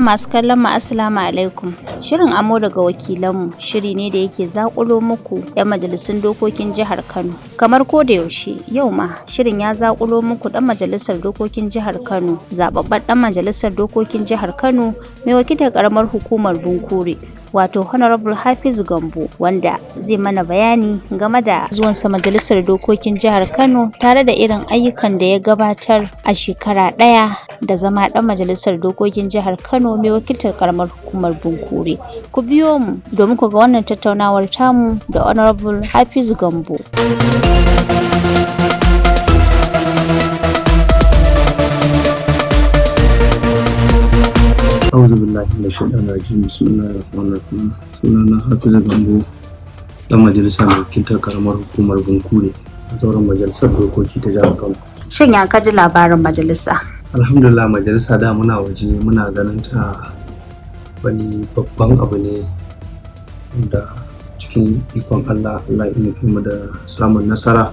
Masu kallon mu assalamu alaikum. Shirin amo daga wakilanmu shiri ne da yake zakulo muku 'yan majalisun dokokin jihar Kano. Kamar ko da yaushe yau ma shirin ya zakulo muku dan majalisar dokokin jihar Kano, zababben dan majalisar dokokin jihar Kano mai wakiltar karamar hukumar Bunkure, wato Honorable Hafizu Gambo, wanda zai mana bayani game da zuwansa majalisar dokokin jihar Kano tare da irin ayyukan da ya gabatar a shekara ɗaya da zama dan majalisar dokokin jihar Kano mai wakiltar karamar hukumar Bunkure. Ku biyo mu domin ku ga wannan tattaunawar tamu da Honorable Hafizu Gambo. Auzu billahi minash shaitanir rajim. Bismillahir rahmanir rahim. Sunana Hafizu Gambo, dan majalisar wakiltar karamar hukumar Bunkure a zauren majalisar dokoki ta jihar Kano. Shin ya kaji labarin majalisa? Alhamdulillah, majalisa da muna waje muna ganin ta wani babban abu ne da cikin ikon Allah ya nufi mu da samun nasara.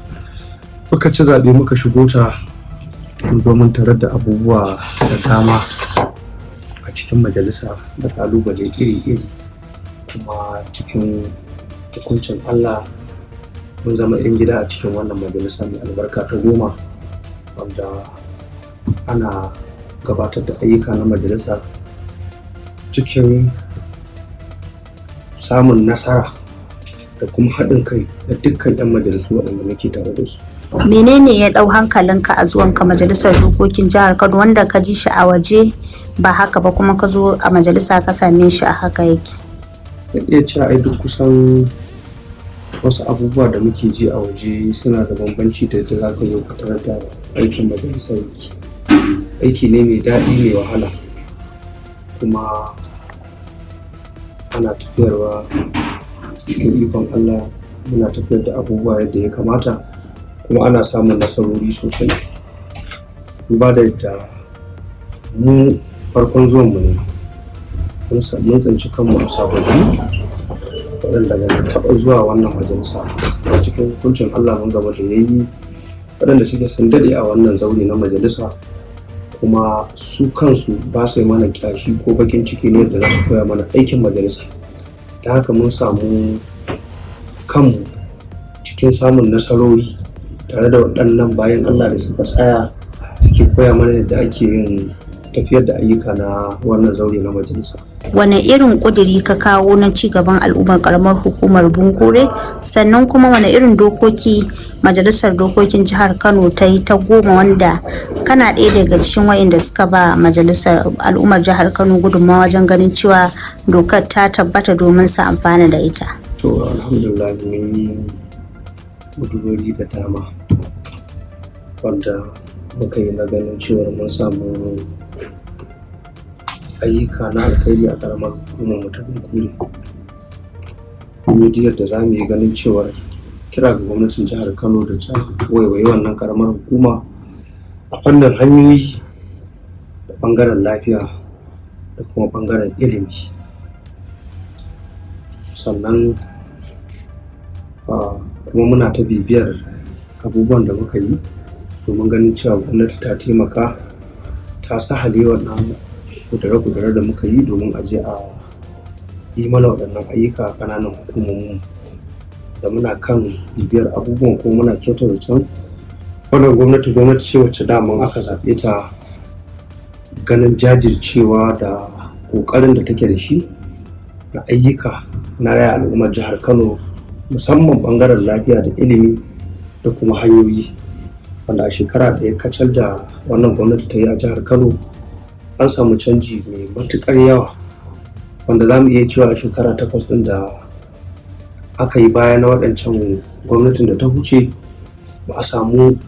Muka ci zaɓe muka shigo ta, mun zo mun tarar da abubuwa da dama a cikin majalisa da kalubale iri-iri, kuma cikin hukuncin Allah mun zama 'yan gida a cikin wannan majalisa mai albarka ta 10, wanda ana gabatar da ayyuka na majalisa cikin samun nasara da kuma haɗin kai da dukkan 'yan majalisu waɗanda muke tare da su. Menene ya ɗau hankalinka a zuwanka majalisar dokokin jihar Kano, wanda ka ji shi a waje ba haka ba kuma ka zo a majalisa ka same shi a haka yake? Zan iya cewa ai duk kusan wasu abubuwa da muke ji a waje suna da bambanci da yadda za ka zo ka tarar da aikin majalisa yake. Aiki ne mai daɗi, mai wahala, kuma ana tafiyarwa cikin ikon Allah, muna tafiyar da abubuwa yadda ya kamata, kuma ana samun nasarori sosai. Duba da yadda mu farkon zuwanmu ne, mun tsinci kanmu a sababbi waɗanda ba mu taɓa zuwa wannan majalisa a cikin hukuncin Allah mun gaba da yayi, waɗanda suke sun daɗe a wannan zaure na majalisa, kuma su kansu ba su yi mana kyashi ko bakin ciki ne da za su koya mana aikin majalisa. Da haka mun samu kanmu cikin samun nasarori tare da waɗannan bayan Allah da suka tsaya suke koya mana yadda ake yin tafiyar da ayyuka na wannan zaure na majalisa. Wane irin ƙuduri ka kawo na ci gaban al'ummar karamar hukumar Bunkure, sannan kuma wane irin dokoki majalisar dokokin jihar Kano ta yi ta 10, wanda kana ɗaya daga cikin wayanda suka ba majalisar al'ummar jihar Kano gudunmawa wajen ganin cewa dokar ta tabbata domin su amfana da ita? To alhamdulillah, mun yi ƙudurori da dama wanda muka yi na ganin cewa mun samu ayyuka na alkhairi a karamar hukumar ta Bunkure. Midiyar da za mu yi ganin cewar kira ga gwamnatin jihar Kano da ta waiwayi wannan karamar hukuma a fannin hanyoyi da bangaren lafiya da kuma bangaren ilimi. Sannan kuma muna ta bibiyar abubuwan da muka yi domin ganin cewa gwamnati ta taimaka, ta sahale wannan kudure-kudure da muka yi domin aje a yi mana waɗannan ayyuka a ƙananan hukumomin da muna kan bibiyar abubuwan, ko muna kyautar can wannan gwamnati ce wacce daman aka zaɓe ta ganin jajircewa da ƙoƙarin da take da shi na ayyuka na raya al'ummar jihar Kano, musamman ɓangaren lafiya da ilimi da kuma hanyoyi, wanda a shekara ɗaya kacal da wannan gwamnati ta yi a jihar Kano an samu canji mai matuƙar yawa, wanda za mu iya cewa a shekara 8 ɗin da aka yi baya na waɗancan gwamnatin da ta huce ba a samu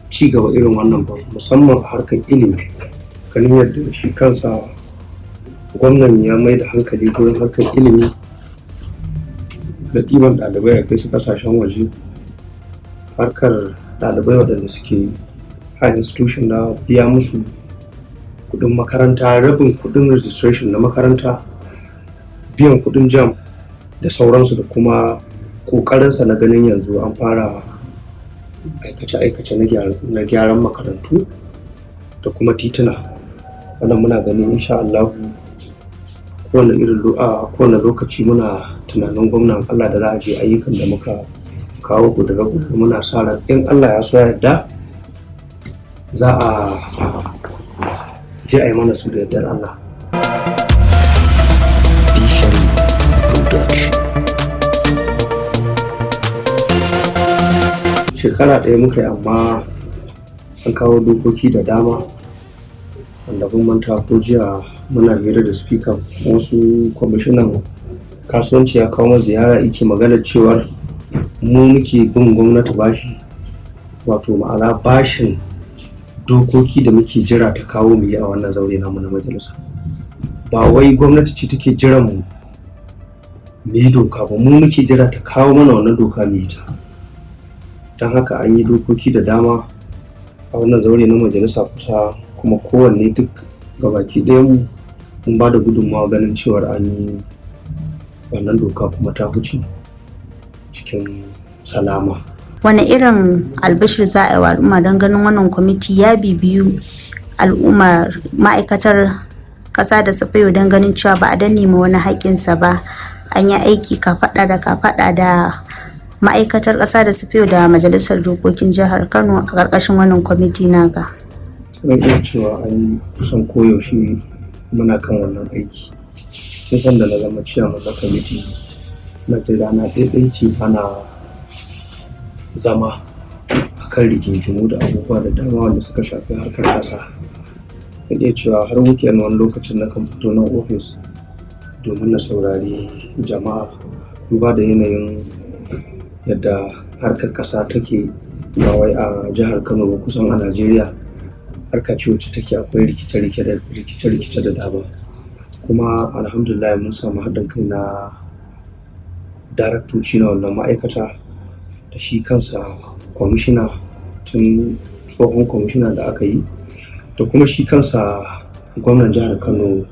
ci gaba irin wannan ba, musamman a harkar ilimi. Ganin yadda shi kansa gwamnan ya mai da hankali gurin harkar ilimi da ɗiban ɗalibai a kai su ƙasashen waje, harkar ɗalibai waɗanda suke high institution na biya musu kudin makaranta, rabin kudin registration na makaranta, biyan kudin jam da sauransu, da kuma kokarinsa na ganin yanzu an fara aikace-aikace na gyaran makarantu da kuma tituna. Wannan muna ganin insha Allah kowane lokaci muna tunanin gwamnan Allah da za a je ayyukan da muka kawo kudura-kudura, muna sa ran in Allah ya so yadda za a je a yi mana su da yardar Allah. Shekara ɗaya muka yi amma an kawo dokoki da dama wanda mun manta ko jiya muna hira da speaker wasu kwamishinan kasuwanci ya kawo ziyara yake maganar cewar mu muke bin gwamnati bashi, wato ma'ana bashin dokoki da muke jira ta kawo mu yi a wannan zaure namu na majalisa. Ba wai gwamnati ce take jiran mu yi doka ba, mu muke jira ta kawo mana wannan doka mu yi ta. Don haka an yi dokoki da dama a wannan zaure na majalisa kusa, kuma kowanne duk gabaki ɗayan mun ba da gudunmawa ganin cewar an yi wannan doka kuma ta huce cikin salama. Wani irin albishir za a yi wa al'umma don ganin wannan kwamiti ya bibiyu al'ummar ma'aikatar ƙasa da safayo don ganin cewa ba a danne ma wani haƙƙinsa ba, an yi aiki kafaɗa da kafaɗa da ma'aikatar ƙasa da safayo da majalisar dokokin jihar Kano a ƙarƙashin wannan kwamiti naka? Zan iya cewa an yi kusan koyaushe muna kan wannan aiki. Sai san da na zama ciyaman na kwamiti na ta rana ɗaya ce ana zama a kan rigingimu da abubuwa da dama wanda suka shafi harkar ƙasa. Zan iya cewa har weekend wani lokacin na kan fito nan ofis domin na saurari jama'a, duba da yanayin yadda harkar ƙasa take ba wai a jihar Kano ba, kusan a Najeriya harka ce wacce take akwai rikice-rikice da dama. Kuma alhamdulillah mun samu haɗin kai na daraktoci na wannan ma'aikata da shi kansa kwamishina, tun tsohon kwamishina da aka yi, da kuma shi kansa gwamnan jihar Kano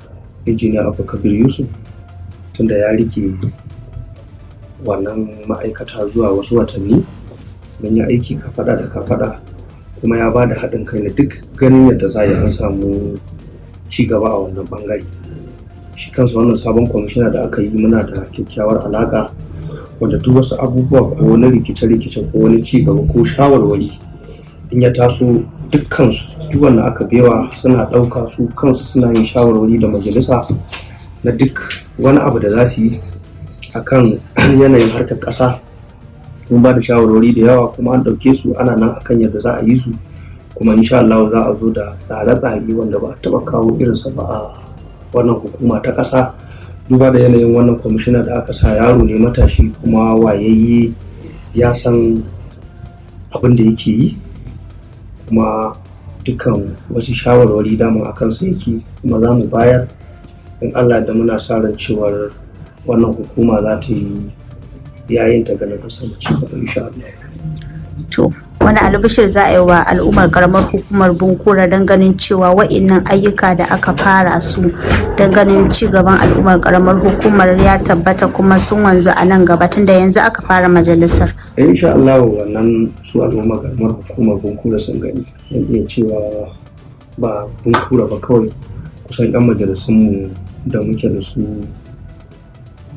injiniya Abba Kabir Yusuf, tunda ya rike wannan ma'aikata zuwa wasu watanni. Mun yi aiki kafaɗa da kafaɗa, kuma ya ba da haɗin kai na duk ganin yadda za a yi an samu ci gaba a wannan ɓangare. Shi kansa wannan sabon kwamishina da aka yi muna da kyakkyawar alaƙa, wanda duk wasu abubuwa ko wani rikice-rikice ko wani ci gaba ko shawarwari in ya taso, dukkansu duk wanda aka bewa suna ɗauka, su kansu suna yin shawarwari da majalisa na duk wani abu da za su yi akan yanayin harkar ƙasa. Mun ba da shawarwari da yawa kuma an ɗauke su, ana nan akan yadda za a yi su, kuma insha Allah za a zo da tsare-tsare wanda ba a taɓa kawo irinsa ba a wannan hukuma ta ƙasa. Duba da yanayin wannan kwamishina da aka sa, yaro ne matashi kuma wayayye, ya san abin da yake yi, kuma dukkan wasu shawarwari dama a kansa yake, kuma za mu bayar in Allah da muna sa ran cewar wannan hukuma za ta yi yayin ta ganin ƙasa da ci gaba insha Allah. To, wani albishir za a yi wa al'ummar karamar hukumar Bunkure don ganin cewa wa'innan ayyuka da aka fara su don ganin ci gaban al'ummar karamar hukumar ya tabbata kuma sun wanzu a nan gaba, tunda yanzu aka fara majalisar? Insha Allah wannan su al'ummar karamar hukumar Bunkure sun gani. Zan iya cewa ba Bunkure ba kawai, kusan 'yan majalisunmu da muke da su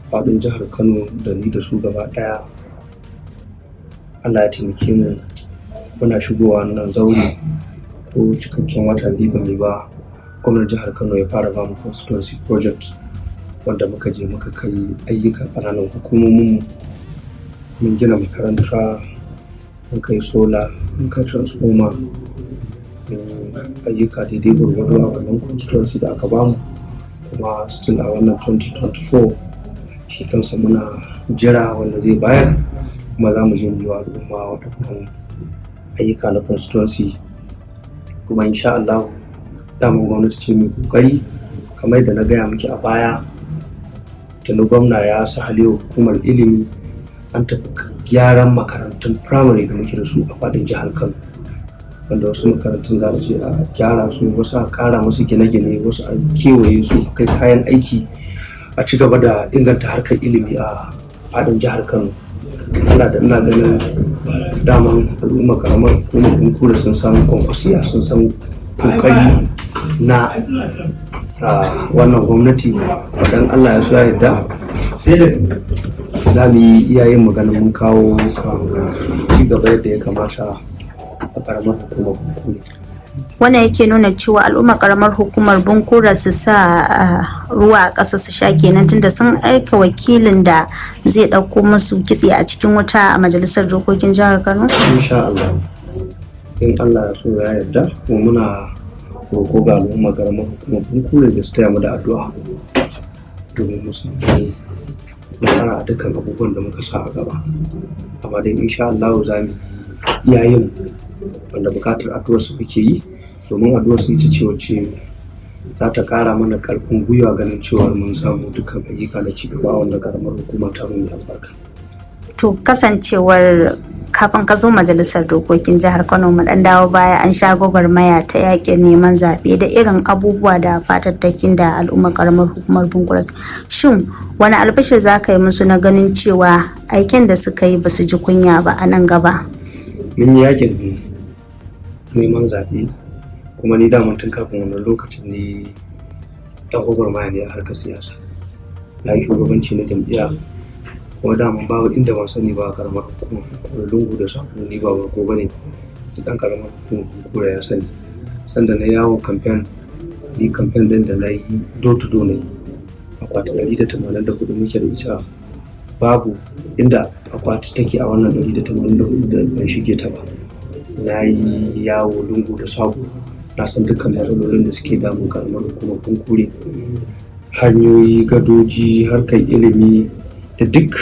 faɗin jihar Kano da ni da su gaba ɗaya, Allah ya taimake mu muna shigowa nan zaure ko cikakken wata biyu ba mai ba, gwamnan jihar Kano ya fara ba mu constituency project wanda muka je muka kai ayyuka ƙananan hukumomin. Mun gina makaranta, mun kai sola, mun kai transformer, mun ayyuka daidai gwargwado a wannan constituency da aka bamu. Kuma still a wannan 2024 shi kansa muna jira wanda zai bayar, kuma za mu je mu yi wa al'umma waɗannan ayyuka na constituency. Kuma insha Allah daman gwamnati ce mai kokari, kamar da na gaya miki a baya, tuni gwamna ya sa halewa hukumar ilimi an tafi gyaran makarantun firamare da muke da su a faɗin jihar Kano, wanda wasu makarantun za a je a gyara su, wasu a ƙara musu gine-gine, wasu a kewaye su, a kai kayan aiki, a ci gaba da inganta harkar ilimi a faɗin jihar Kano. Ina ganin daman al'umma karamar hukumar Bunkure sun san kwankwasiya, sun san kokari na wannan gwamnati. Wadan Allah ya so ya yarda za mu yi iyayen maganin mun kawo ci gaba yadda ya kamata a karamar hukumar Bunkure. Wannan yake nuna cewa al'ummar karamar hukumar Bunkure su sa ruwa a ƙasa su sha kenan, tunda sun aika wakilin da zai ɗauko musu kitse a cikin wuta a majalisar dokokin jihar Kano. Insha Allah, in Allah ya so ya yarda, kuma muna roƙo ga al'ummar karamar hukumar Bunkure da su taya mu da addu'a domin mu samu nasara a dukkan abubuwan da muka sa a gaba. Amma dai insha Allah za mu iyayen wanda bukatar addu'ar su muke yi, domin addu'ar su ita ce wacce za ta kara mana karfin gwiwa ganin cewa mun samu dukkan ayyuka na cigaba wanda karamar hukuma ta mun albarka. To kasancewar kafin ka zo majalisar dokokin jihar Kano mu dan dawo baya, an sha gwagwarmaya ta yakin neman zaɓe da irin abubuwa da fatattakin da al'ummar karamar hukumar Bunkure. Shin wani albashir za ka yi musu na ganin cewa aikin da suka yi ba su ji kunya ba a nan gaba? Mun yi yakin neman zaɓe, kuma ni daman tun kafin wannan lokacin ne ɗan gwagwarmaya ne a harkar siyasa. Na yi shugabanci na jam'iyya, kuma daman babu inda ban sani ba a karamar hukumar Bunkure, lungu da sako ni ba bako ba ne, da ɗan karamar hukumar Bunkure ya sani. Sanda na yawo kamfen, ni kamfen ɗin da na yi door to door na yi, akwati 184 muke da ita, babu inda akwati take a wannan 184 da ban shige ta ba. Na yi yawo lungu da sako, na san dukkan matsalolin da suke damun karamar hukumar Bunkure, hanyoyi, gadoji, harkar ilimi da duk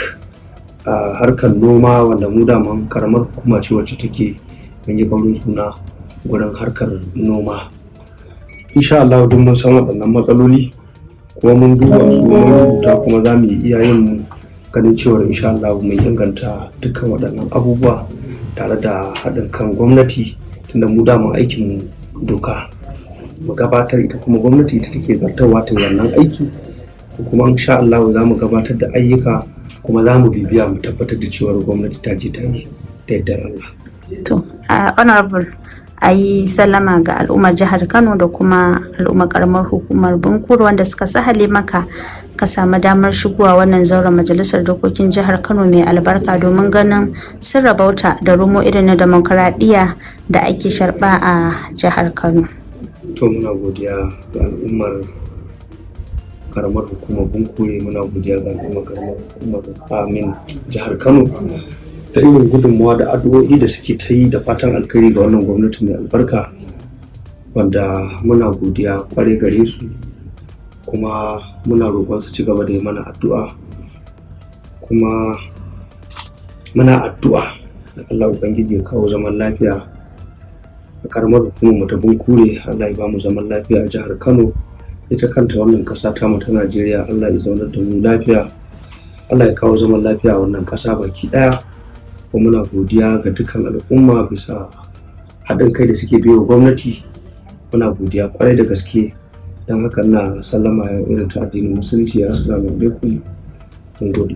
harkar noma, wanda mu daman karamar hukuma ce wacce take mun yi kaurin suna gurin harkar noma. Insha Allah duk mun san waɗannan matsaloli, kuma mun duba su, mun rubuta, kuma za mu yi iyayen mu ganin cewa insha Allah mun inganta dukkan waɗannan abubuwa tare da haɗin kan gwamnati, tunda mu daman aikin doka mu gabatar, ita kuma gwamnati ita take zartarwa ta wannan aiki. Kuma insha Allah za mu gabatar da ayyuka, kuma za mu bibiya mu tabbatar da cewa gwamnati ta je ta yi da yardar Allah. To, honorable, a yi sallama ga al'ummar jihar Kano da kuma al'ummar karamar hukumar Bunkure wanda suka sahale maka ka samu damar shigowa wannan zauren majalisar dokokin jihar Kano mai albarka, domin ganin sun rabauta da romo irin na demokaradiyya da ake sharba a jihar Kano. To muna godiya ga al'ummar karamar hukumar Bunkure, muna godiya ga al'ummar karamar hukumar jihar Kano da irin gudunmawa da addu'o'i da suke ta yi da fatan alkhairi ga wannan gwamnati mai albarka, wanda muna godiya kwarai gare su, kuma muna roƙon su ci gaba da yi mana addu'a, kuma muna addu'a da Allah Ubangiji ya kawo zaman lafiya a karamar hukumar mu ta Bunkure. Allah ya ba mu zaman lafiya a jihar Kano, ita kanta wannan ƙasa ta mu ta Najeriya. Allah ya zaunar da mu lafiya, Allah ya kawo zaman lafiya a wannan ƙasa baki ɗaya. Kuma muna godiya ga dukkan al'umma bisa haɗin kai da suke biyo gwamnati, muna godiya kwarai da gaske. Don haka na sallama irin ta addinin musulunci, assalamu alaikum, mun gode.